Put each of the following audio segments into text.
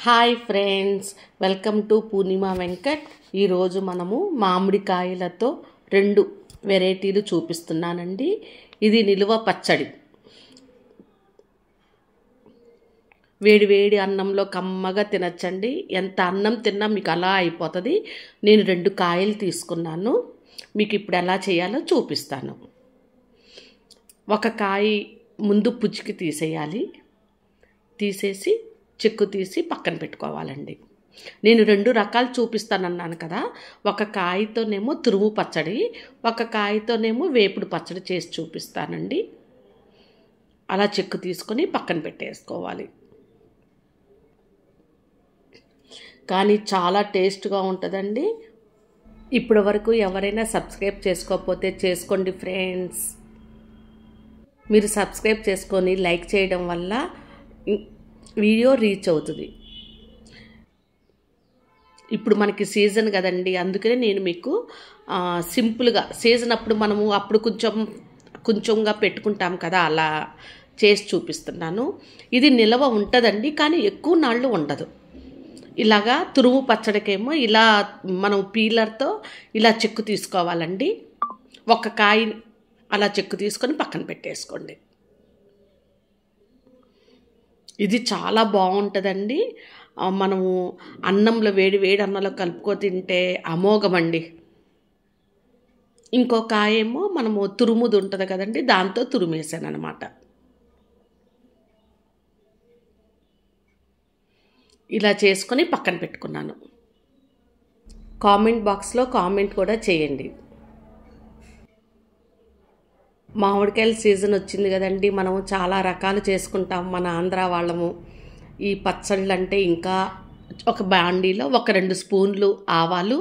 Hi friends, welcome to పూర్ణిమ వెంకట్. ఈరోజు మనము మామిడికాయలతో 2 వెరైటీలు చూపిస్తున్నానండి. ఇది నిలువ పచ్చడి. వేడి వేడి అన్నంలో కమ్మగా తినచ్చండి. ఎంత అన్నం తిన్నా మీకు అలా అయిపోతుంది. నేను 2 కాయలు తీసుకున్నాను. మీకు ఇప్పుడు ఎలా చేయాలో చూపిస్తాను. ఒక కాయ ముందు పుచ్చికి తీసేయాలి. తీసేసి చెక్కు తీసి పక్కన పెట్టుకోవాలండి. నేను 2 రకాలు చూపిస్తానన్నాను కదా. ఒక కాయతోనేమో తురుము పచ్చడి, ఒక కాయతోనేమో వేపుడు పచ్చడి చేసి చూపిస్తానండి. అలా చెక్కు తీసుకొని పక్కన పెట్టేసుకోవాలి. కానీ చాలా టేస్ట్గా ఉంటుందండి. ఇప్పటి వరకు ఎవరైనా సబ్స్క్రైబ్ చేసుకోకపోతే చేసుకోండి ఫ్రెండ్స్. మీరు సబ్స్క్రైబ్ చేసుకొని లైక్ చేయడం వల్ల వీడియో రీచ్ అవుతుంది. ఇప్పుడు మనకి సీజన్ కదండి, అందుకనే నేను మీకు సింపుల్గా సీజన్ అప్పుడు మనము అప్పుడు కొంచెంగా పెట్టుకుంటాం కదా, అలా చేసి చూపిస్తున్నాను. ఇది నిల్వ ఉంటుందండి, కానీ ఎక్కువ నాళ్ళు ఉండదు. ఇలాగా తురుము పచ్చడికేమో ఇలా మనం పీలర్తో ఇలా చెక్కు తీసుకోవాలండి. ఒక కాయ అలా చెక్కు తీసుకొని పక్కన పెట్టేసుకోండి. ఇది చాలా బాగుంటుందండి. మనము అన్నంలో వేడి వేడి అన్నంలో కలుపుకో తింటే అమోఘమండి. ఇంకో కాయ ఏమో మనము తురుముది ఉంటుంది కదండి, దాంతో తురుమేసాను అనమాట. ఇలా చేసుకొని పక్కన పెట్టుకున్నాను. కామెంట్ బాక్స్లో కామెంట్ కూడా చేయండి. మామిడికాయల సీజన్ వచ్చింది కదండి. మనము చాలా రకాలు చేసుకుంటాం మన ఆంధ్ర వాళ్ళము. ఈ పచ్చళ్ళు అంటే ఇంకా ఒక బాండీలో ఒక 2 స్పూన్లు ఆవాలు,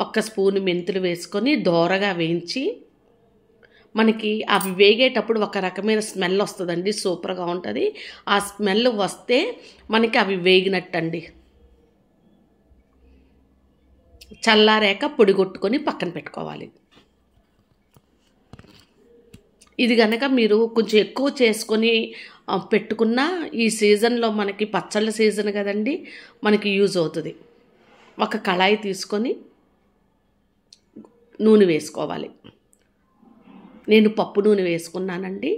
1 స్పూను మెంతులు వేసుకొని దోరగా వేయించి, మనకి అవి వేగేటప్పుడు ఒక రకమైన స్మెల్ వస్తుందండి, సూపర్గా ఉంటుంది. ఆ స్మెల్ వస్తే మనకి అవి వేగినట్టండి. చల్లారాక పొడి కొట్టుకొని పక్కన పెట్టుకోవాలి. ఇది కనుక మీరు కొంచెం ఎక్కువ చేసుకొని పెట్టుకున్న ఈ సీజన్లో మనకి పచ్చళ్ళ సీజన్ కదండి, మనకి యూజ్ అవుతుంది. ఒక కళాయి తీసుకొని నూనె వేసుకోవాలి. నేను పప్పు నూనె వేసుకున్నానండి.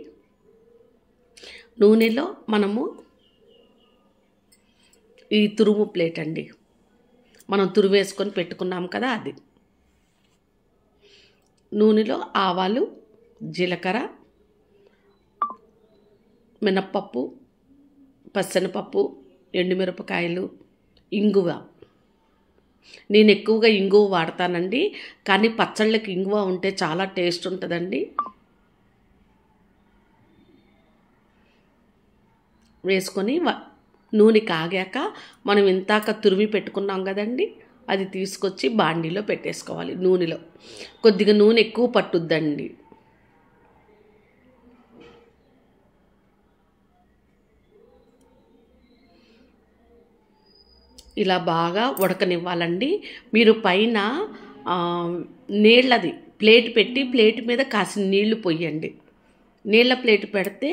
నూనెలో మనము ఈ తురుము ప్లేట్ అండి, మనం తురుము వేసుకొని పెట్టుకున్నాం కదా, అది నూనెలో ఆవాలు, జీలకర్ర, మినప్పప్పు, పచ్చెనపప్పు, ఎండుమిరపకాయలు, ఇంగువ. నేను ఎక్కువగా ఇంగువ వాడతానండి, కానీ పచ్చళ్ళకి ఇంగువ ఉంటే చాలా టేస్ట్ ఉంటుందండి. వేసుకొని నూనె కాగాక మనం ఇంతాక తురిమి పెట్టుకున్నాం కదండి, అది తీసుకొచ్చి బాండీలో పెట్టేసుకోవాలి. నూనెలో కొద్దిగా నూనె ఎక్కువ పట్టుద్దండి. ఇలా బాగా ఉడకనివ్వాలండి. మీరు పైన నీళ్ళది ప్లేట్ పెట్టి ప్లేట్ మీద కాసిన నీళ్లు పోయండి. నీళ్ళ ప్లేట్ పెడితే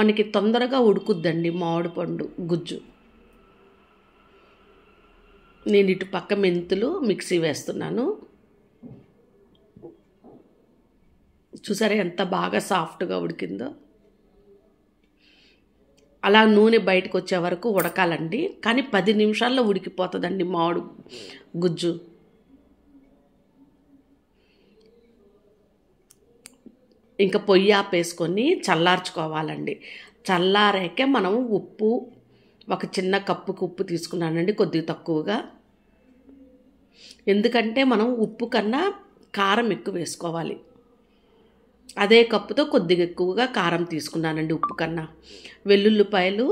మనకి తొందరగా ఉడుకుద్దండి మామిడి పండు గుజ్జు. నేను ఇటు పక్క మెంతులు మిక్సీ వేస్తున్నాను. చూసారా ఎంత బాగా సాఫ్ట్గా ఉడికిందో. అలా నూనె బయటకు వచ్చే వరకు ఉడకాలండి, కానీ 10 నిమిషాల్లో ఉడికిపోతుందండి మామిడి గుజ్జు. ఇంకా పొయ్యి ఆపేసుకొని చల్లార్చుకోవాలండి. చల్లారాకే మనం ఉప్పు, ఒక చిన్న కప్పుకి ఉప్పు తీసుకున్నానండి, కొద్దిగా తక్కువగా. ఎందుకంటే మనం ఉప్పు కన్నా కారం ఎక్కువ వేసుకోవాలి. అదే కప్పుతో కొద్దిగా ఎక్కువగా కారం తీసుకున్నానండి ఉప్పు కన్నా. వెల్లుల్లిపాయలు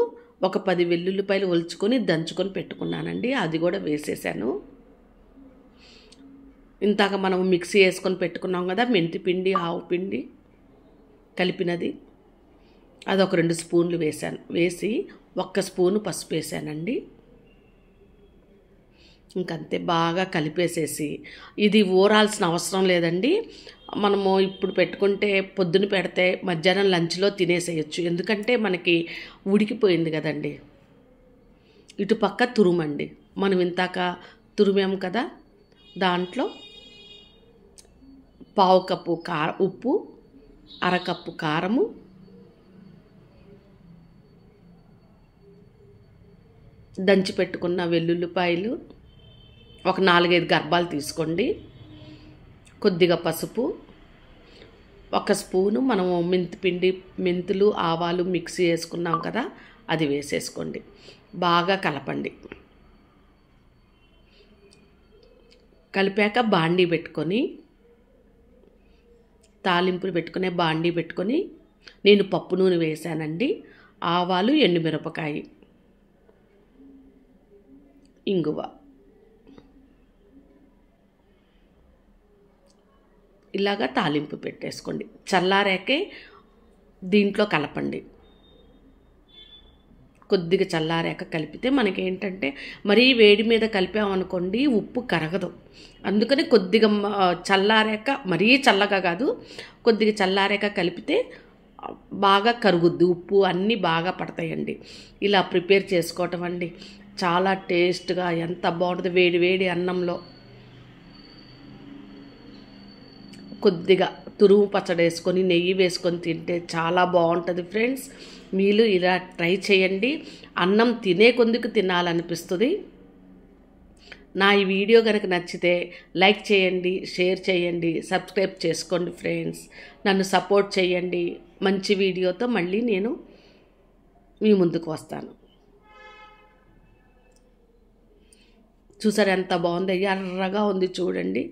ఒక 10 వెల్లుల్లిపాయలు ఒలుచుకొని దంచుకొని పెట్టుకున్నానండి, అది కూడా వేసేసాను. ఇంతాక మనం మిక్సీ వేసుకొని పెట్టుకున్నాం కదా, మెంతి పిండి, ఆవు పిండి కలిపినది, అది ఒక 2 స్పూన్లు వేసాను. వేసి 1 స్పూను పసుపు వేసానండి. ఇంకంతే బాగా కలిపేసేసి, ఇది ఊరాల్సిన అవసరం లేదండి. మనము ఇప్పుడు పెట్టుకుంటే పొద్దున పెడితే మధ్యాహ్నం లంచ్లో తినేసేయచ్చు, ఎందుకంటే మనకి ఉడికిపోయింది కదండి. ఇటుపక్క తురుమండి. మనం ఇంతాక తురిమాము కదా, దాంట్లో పావు కప్పు ఉప్పు, అరకప్పు కారము, దంచి పెట్టుకున్న వెల్లుల్లిపాయలు, ఒక 4-5 గర్భాలు తీసుకోండి, కొద్దిగా పసుపు, 1 స్పూను మనము మెంతులు ఆవాలు మిక్సీ వేసుకున్నాం కదా, అది వేసేసుకోండి. బాగా కలపండి. కలిపాక బాండీ పెట్టుకొని, తాలింపులు పెట్టుకునే బాండీ పెట్టుకొని, నేను పప్పు నూనె వేసానండి, ఆవాలు, ఎండుమిరపకాయ, ఇంగువ, ఇలాగా తాలింపు పెట్టేసుకోండి. చల్లారాకే దీంట్లో కలపండి. కొద్దిగా చల్లారాక కలిపితే మనకేంటంటే మరీ వేడి మీద కలిపామనుకోండి ఉప్పు కరగదు. అందుకని కొద్దిగా చల్లారాక, మరీ చల్లగా కాదు, కొద్దిగా చల్లారాక కలిపితే బాగా కరుగుద్ది, ఉప్పు అన్నీ బాగా పడతాయండి. ఇలా ప్రిపేర్ చేసుకోవటం అండి చాలా టేస్ట్గా ఎంత బాగుంటుంది. వేడి వేడి అన్నంలో కొద్దిగా తురుము పచ్చడి వేసుకొని నెయ్యి వేసుకొని తింటే చాలా బాగుంటుంది ఫ్రెండ్స్. మీరు ఇలా ట్రై చేయండి. అన్నం తినే కొందుకు తినాలనిపిస్తుంది. నా ఈ వీడియో కనుక నచ్చితే లైక్ చేయండి, షేర్ చేయండి, సబ్స్క్రైబ్ చేసుకోండి ఫ్రెండ్స్. నన్ను సపోర్ట్ చేయండి. మంచి వీడియోతో మళ్ళీ నేను మీ ముందుకు వస్తాను. చూసారు ఎంత బాగుంది, ఎర్రగా ఉంది చూడండి.